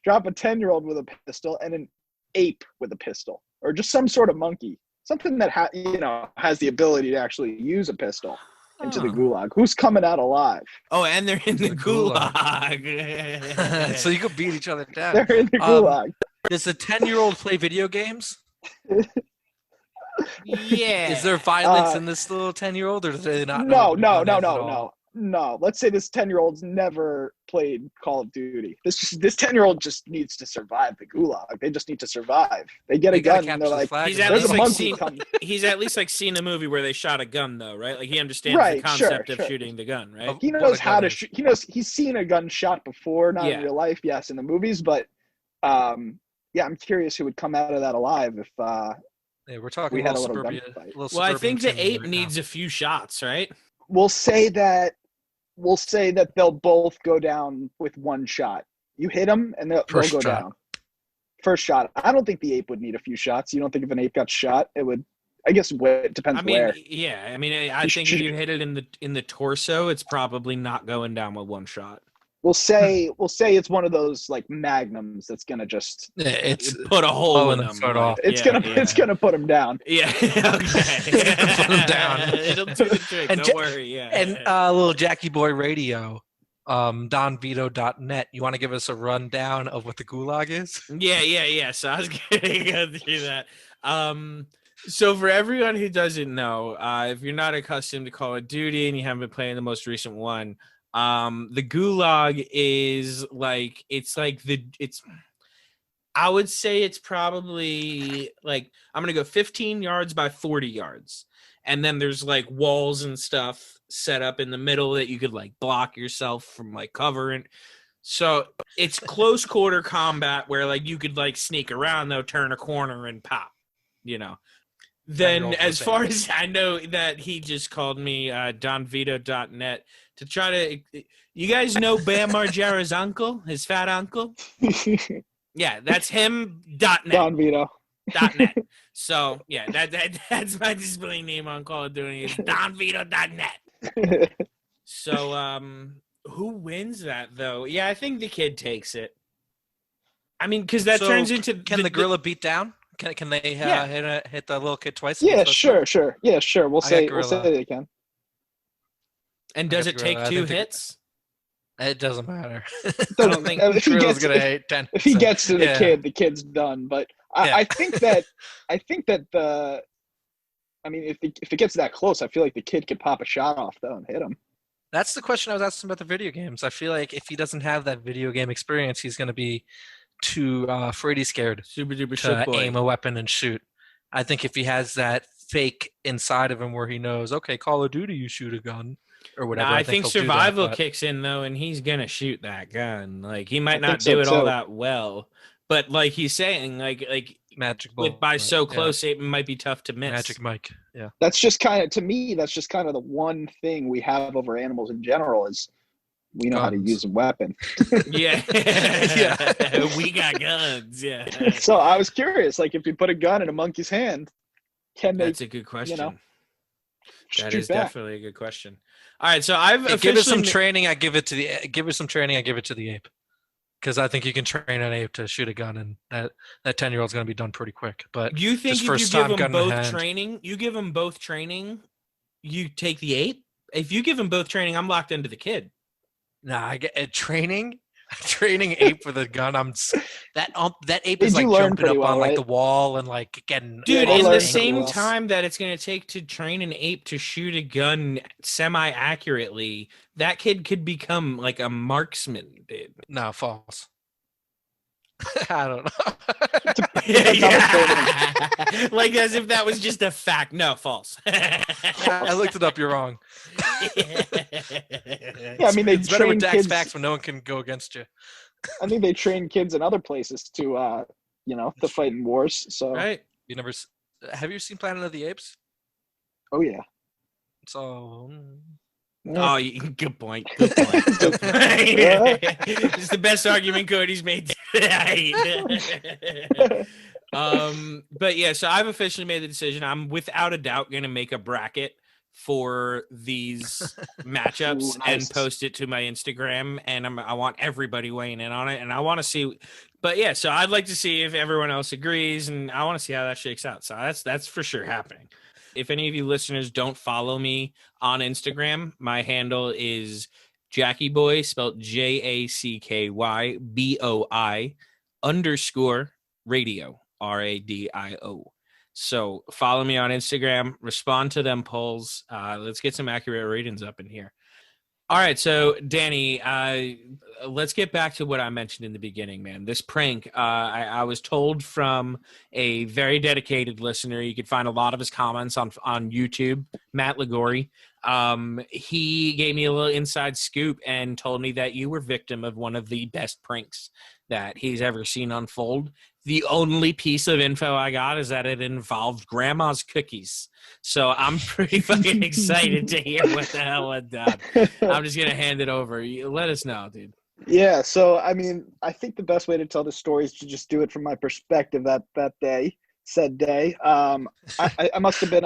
drop a 10-year-old with a pistol and an ape with a pistol, or just some sort of monkey, something that has the ability to actually use a pistol into the gulag. Who's coming out alive? Oh, and they're in the gulag. So you could beat each other down. They're in the gulag. Does a 10-year-old play video games? Yeah. Is there violence in this little 10-year-old, or do they not? No. Let's say this 10-year-old's never played Call of Duty. This 10-year-old just needs to survive the gulag. They just need to survive. They get a gun and they're like, he's at least like seen a movie where they shot a gun, though, right? Like he understands the concept of shooting the gun, right? He knows how to shoot. He's seen a gun shot before, not in real life, yes, in the movies, but I'm curious who would come out of that alive if we're talking we had a little little suburbia. gunfight. Well, I think the ape needs a few shots, right? We'll say that they'll both go down with one shot. You hit them and they'll go down. First shot. I don't think the ape would need a few shots. You don't think if an ape got shot, it would? I guess it depends where. Yeah. I mean, I think if you hit it in the torso, it's probably not going down with one shot. We'll say it's one of those like magnums that's gonna just put a hole in them. It's gonna put them down. Yeah, okay. Put them down. It'll do the trick. Don't worry. Yeah. And a little Jackyboi radio, donvito.net. You want to give us a rundown of what the gulag is? Yeah. So I was gonna go through that. So for everyone who doesn't know, if you're not accustomed to Call of Duty and you haven't been playing the most recent one. The gulag is like I would say it's probably like I'm gonna go 15 yards by 40 yards, and then there's like walls and stuff set up in the middle that you could like block yourself from like covering. So it's close quarter combat where like you could like sneak around though, turn a corner and pop, Then as far as I know that he just called me donvito.net to try to – you guys know Bam Margera's uncle, his fat uncle? Yeah, that's him, .net. Don Vito. .net. So, yeah, that's my display name on Call of Duty is donvito.net. So, who wins that, though? Yeah, I think the kid takes it. I mean, because that turns into – Can the gorilla beat down? Can they hit the little kid twice? Yeah, sure. Yeah, sure. We'll say they can. And does it take 2 hits? It doesn't matter. I don't think Gorilla's gonna hit 10. If he gets to the kid, the kid's done. But I think that if it gets that close, I feel like the kid could pop a shot off though and hit him. That's the question I was asking about the video games. I feel like if he doesn't have that video game experience, he's gonna be too afraid scared super duper to aim a weapon and shoot. I think if he has that fake inside of him where he knows, okay, Call of Duty, you shoot a gun. Or whatever. I think survival kicks in though, and he's gonna shoot that gun. Like he might not do it all that well, but like he's saying, like Magic Ball, by so close, it might be tough to miss. Magic Mike, yeah. That's just kind of the one thing we have over animals in general is we know how to use a weapon. Yeah, we got guns. Yeah. So I was curious, like if you put a gun in a monkey's hand, can they? That's a good question. That is back? Definitely a good question. All right, so I've officially give it some training. I give it to the ape, because I think you can train an ape to shoot a gun, and that 10-year-old's going to be done pretty quick. But you think if you give them both training, you take the ape. If you give them both training, I'm locked into the kid. Nah, I get training ape with a gun. That ape is like jumping up on like the wall and like getting. Dude, in the same time that it's gonna take to train an ape to shoot a gun semi-accurately, that kid could become like a marksman, dude. No, false. I don't know. Like as if that was just a fact. No, false. I looked it up. You're wrong. Yeah, I mean they it's better train with Dax kids. Facts when no one can go against you. I think they train kids in other places to to fight in wars. So right. Have you seen Planet of the Apes? Oh yeah. So. Oh, good point. Good point. It's the best argument Cody's made tonight. But yeah, so I've officially made the decision. I'm without a doubt going to make a bracket for these matchups Ooh, and nice. post it to my Instagram, and I want everybody weighing in on it, and I want to see. But yeah, so I'd like to see if everyone else agrees, and I want to see how that shakes out. So that's for sure happening. If any of you listeners don't follow me on Instagram, my handle is Jackyboi, spelled JACKYBOI_radio, RADIO. So follow me on Instagram, respond to them polls. Let's get some accurate ratings up in here. All right, so Danny, let's get back to what I mentioned in the beginning, man. This prank, I was told from a very dedicated listener. You could find a lot of his comments on YouTube, Matt Ligori. He gave me a little inside scoop and told me that you were victim of one of the best pranks that he's ever seen unfold. The only piece of info I got is that it involved grandma's cookies. So I'm pretty fucking excited to hear what the hell went down. I'm just going to hand it over. Let us know, dude. Yeah, so I mean, I think the best way to tell the story is to just do it from my perspective that said day. I must have been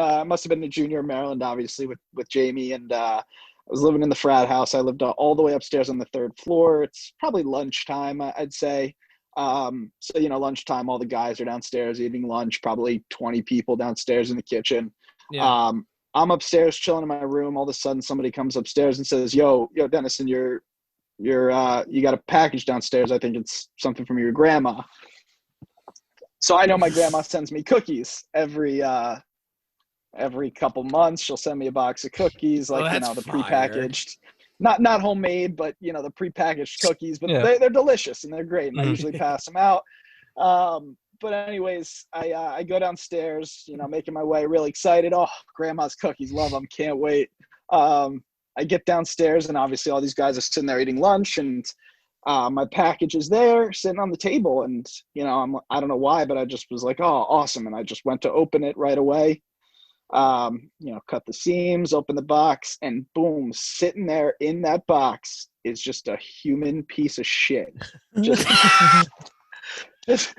a junior in Maryland, obviously, with Jamie, and I was living in the frat house. I lived all the way upstairs on the third floor. It's probably lunchtime, I'd say. So lunchtime, all the guys are downstairs eating lunch. Probably 20 people downstairs in the kitchen. Yeah. I'm upstairs chilling in my room. All of a sudden, somebody comes upstairs and says, "Yo, Dennison, you got a package downstairs. I think it's something from your grandma." So I know my grandma sends me cookies every couple months. She'll send me a box of cookies, Oh, like, that's the fire. prepackaged, not homemade, but the prepackaged cookies. But Yeah. they're delicious and they're great, and I Mhm. usually pass them out. But anyways, I go downstairs, making my way, really excited. Oh, grandma's cookies, love them, can't wait. I get downstairs, and obviously all these guys are sitting there eating lunch, and my package is there sitting on the table, and I don't know why, but I just was like, oh, awesome, and I just went to open it right away. Cut the seams, open the box, and boom, sitting there in that box is just a human piece of shit. Just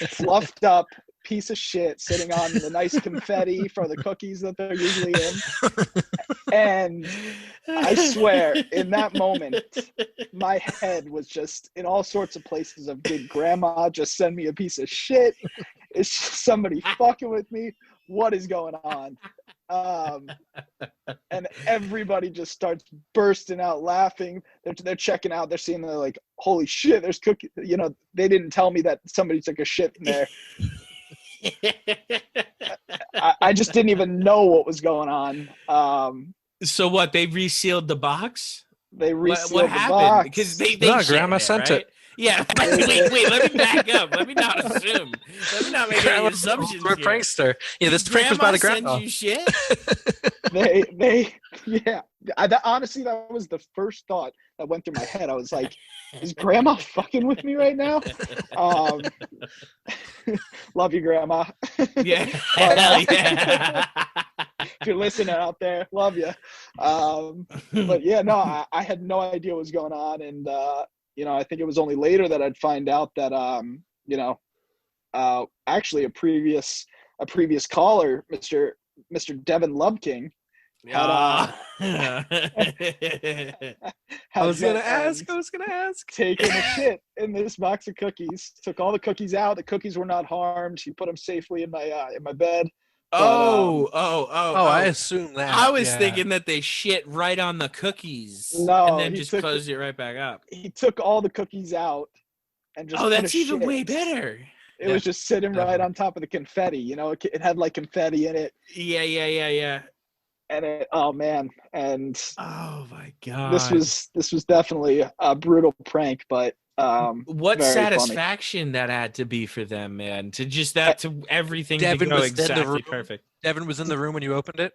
fluffed up piece of shit sitting on the nice confetti for the cookies that they're usually in. And I swear, in that moment, my head was just in all sorts of places of, did grandma just send me a piece of shit? Is somebody fucking with me? What is going on? And everybody just starts bursting out laughing. They're checking out. They're seeing, they're like, holy shit, there's cookies. They didn't tell me that somebody took a shit in there. I just didn't even know what was going on. So what? They resealed the box? They resealed What the happened? box. Because they No, shit grandma in sent right? it. Yeah. Wait. Let me back up. Let me not assume. Let me not make any Grandma's assumptions a here. prankster. Yeah, this prank was by the grandma. Sends you shit? Yeah. Honestly, that was the first thought that went through my head. I was like, is grandma fucking with me right now? Love you, grandma. Yeah. Hell yeah. If you're listening out there, love you. But yeah, no, I had no idea what was going on. And, I think it was only later that I'd find out that, actually a previous caller, Mr. Devin Loveking, I was gonna ask. taking a shit in this box of cookies. Took all the cookies out. The cookies were not harmed. He put them safely in my bed. I assume that. I was thinking that they shit right on the cookies. No, and then he just took closed it right back up. He took all the cookies out and just. Oh, put that's a even shit. way better. It was just sitting right on top of the confetti. It had like confetti in it. Yeah. And oh man, and Oh my god, this was definitely a brutal prank, but what very satisfaction funny. that had to be for them, man, to just that to everything Devin to go was in the exactly room. perfect. Devin was in the room when you opened it.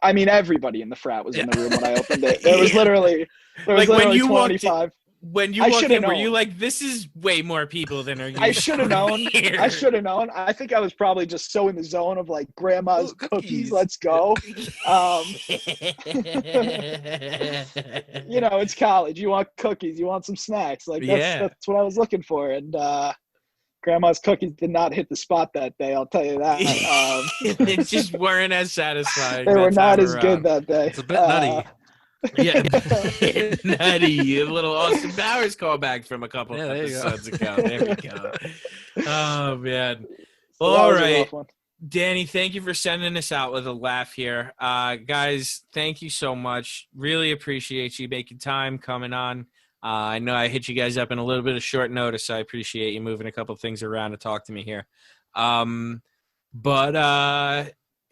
I mean, everybody in the frat was in the room when I opened it. There was literally Like when you 25. When you I walked shoulda in, were you known. like, this is way more people than are I should have known. here. I should have known. I think I was probably just so in the zone of like grandma's Oh, cookies. cookies. Let's go. It's college. You want cookies. You want some snacks. Like that's what I was looking for. And Grandma's cookies did not hit the spot that day. I'll tell you that. They just weren't as satisfying. They that were not time as good around. that day. It's a bit nutty. Yeah, nutty. A little Austin Powers callback from a couple Yeah, there you go. episodes ago. There we go. Oh man. So that All was a right, rough one. Danny. Thank you for sending us out with a laugh here, guys. Thank you so much. Really appreciate you making time coming on. I know I hit you guys up in a little bit of short notice, so I appreciate you moving a couple things around to talk to me here.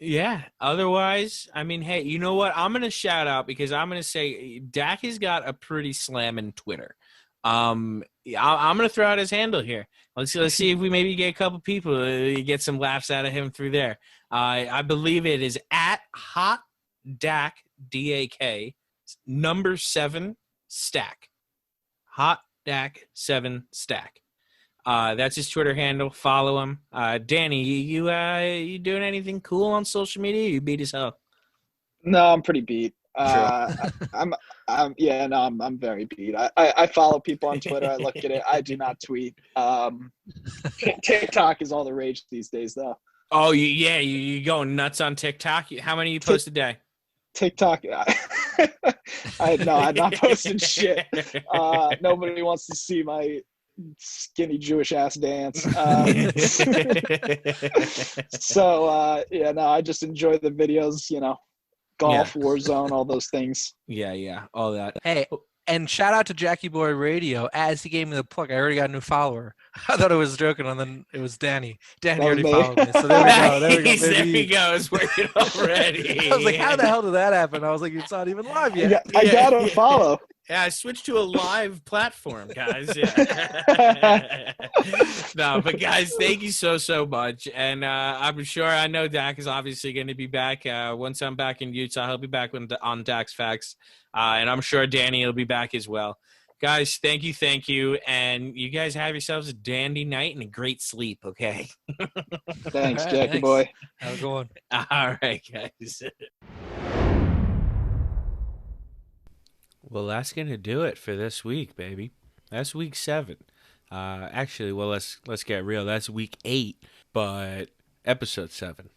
Yeah, otherwise, I mean, hey, you know what? I'm going to shout out because I'm going to say Dak has got a pretty slamming Twitter. I'm going to throw out his handle here. Let's see if we maybe get a couple people get some laughs out of him through there. I believe it is at Hot Dak, DAK, number 7 stack. Hot Dak 7 stack. That's his Twitter handle. Follow him. Danny, you doing anything cool on social media? You beat as hell. No, I'm pretty beat. I'm very beat. I follow people on Twitter. I look at it. I do not tweet. TikTok is all the rage these days, though. Oh, you going nuts on TikTok? How many you post a day? TikTok. I'm not posting shit. Nobody wants to see my skinny Jewish ass dance. I just enjoy the videos, golf, Warzone, all those things. Yeah, all that. Hey, and shout out to Jackyboi Radio as he gave me the plug. I already got a new follower. I thought it was joking, and then it was Danny. Danny already followed me. So there we go. There we go. There he goes. Working already. I was like, how the hell did that happen? I was like, it's not even live yet. I gotta follow. Yeah, I switched to a live platform, guys. Yeah. No, but guys, thank you so much. And I'm sure I know Dak is obviously going to be back. Once I'm back in Utah, he'll be back on Dak's Facts. And I'm sure Danny will be back as well. Guys, thank you. And you guys have yourselves a dandy night and a great sleep, okay? Thanks, All right, Jackie thanks. boy. How's it going? All right, guys. Well, that's gonna do it for this week, baby. That's week 7. Actually, well, let's get real. That's week 8, but episode 7.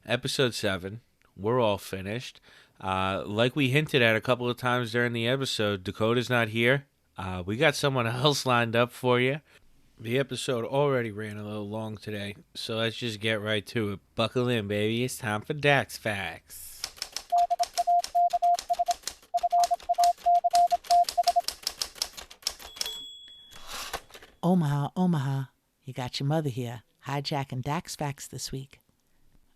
Episode 7. We're all finished. Like we hinted at a couple of times during the episode, Dakota's not here. We got someone else lined up for you. The episode already ran a little long today, so let's just get right to it. Buckle in, baby. It's time for Dak's Facts. Omaha, you got your mother here, hijacking Dak's Facts this week.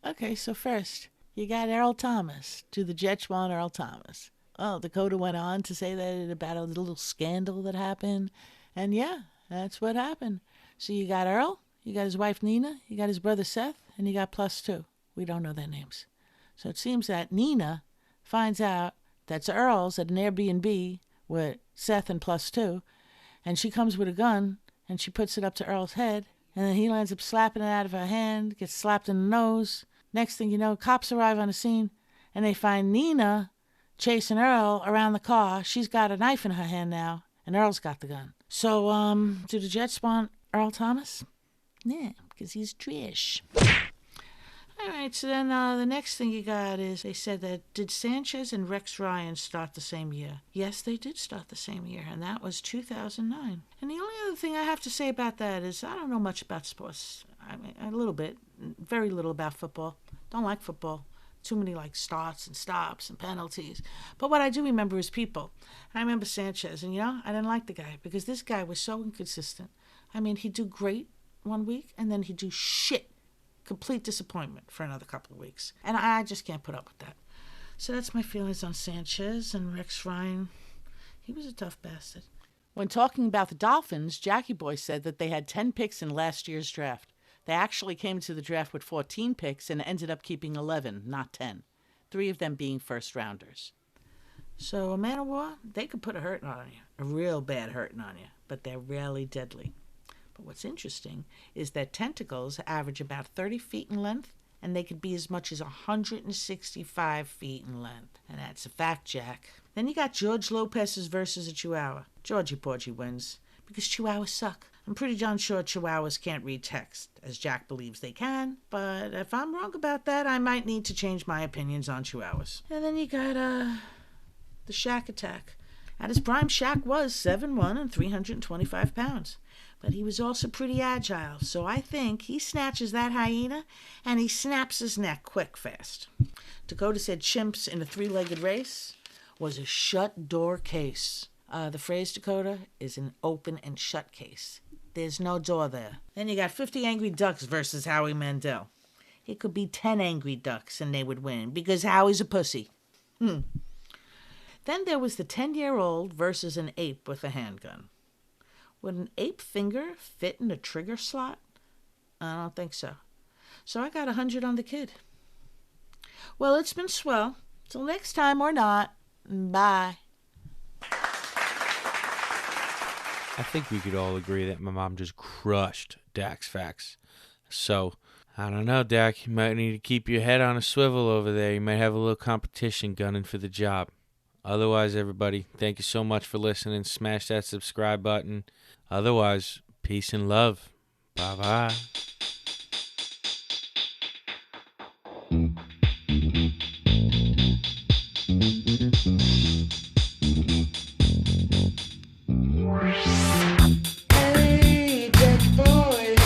Okay, so first, you got Earl Thomas. Do the Jets want Earl Thomas? Well, Dakota went on to say that about a little scandal that happened, and yeah, that's what happened. So you got Earl, you got his wife Nina, you got his brother Seth, and you got plus 2. We don't know their names. So it seems that Nina finds out that's Earl's at an Airbnb with Seth and plus 2, and she comes with a gun, and she puts it up to Earl's head, and then he ends up slapping it out of her hand, gets slapped in the nose. Next thing you know, cops arrive on the scene, and they find Nina chasing Earl around the car. She's got a knife in her hand now, and Earl's got the gun. So, do the Jets want Earl Thomas? Yeah, because he's Trish. All right, so then the next thing you got is they said that did Sanchez and Rex Ryan start the same year? Yes, they did start the same year, and that was 2009. And the only other thing I have to say about that is I don't know much about sports. I mean, a little bit, very little about football. Don't like football. Too many starts and stops and penalties. But what I do remember is people. And I remember Sanchez, and I didn't like the guy because this guy was so inconsistent. I mean, he'd do great one week, and then he'd do shit. Complete disappointment for another couple of weeks. And I just can't put up with that. So that's my feelings on Sanchez and Rex Ryan. He was a tough bastard. When talking about the Dolphins, Jackyboi said that they had 10 picks in last year's draft. They actually came to the draft with 14 picks and ended up keeping 11, not 10. 3 of them being first-rounders. So a man of war, they could put a hurting on you. A real bad hurting on you. But they're rarely deadly. But what's interesting is that tentacles average about 30 feet in length, and they could be as much as 165 feet in length. And that's a fact, Jack. Then you got George Lopez's versus a Chihuahua. Georgie Porgy wins, because Chihuahuas suck. I'm pretty darn sure Chihuahuas can't read text, as Jack believes they can, but if I'm wrong about that, I might need to change my opinions on Chihuahuas. And then you got, the Shaq attack. At his prime, Shaq was 7'1" and 325 pounds. But he was also pretty agile, so I think he snatches that hyena and he snaps his neck quick fast. Dakota said chimps in a three-legged race was a shut door case. The phrase, Dakota, is an open and shut case. There's no door there. Then you got 50 Angry Ducks versus Howie Mandel. It could be 10 Angry Ducks and they would win because Howie's a pussy. Then there was the 10-year-old versus an ape with a handgun. Would an ape finger fit in a trigger slot? I don't think so. So I got 100 on the kid. Well, it's been swell. Till next time or not. Bye. I think we could all agree that my mom just crushed Dak's facts. So, I don't know, Dak. You might need to keep your head on a swivel over there. You might have a little competition gunning for the job. Otherwise, everybody, thank you so much for listening. Smash that subscribe button. Otherwise, peace and love. Bye-bye. Hey, Jackyboi.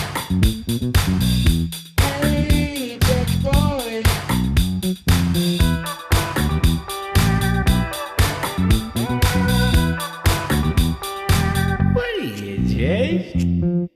Hey, Jackyboi. What is it, Jay?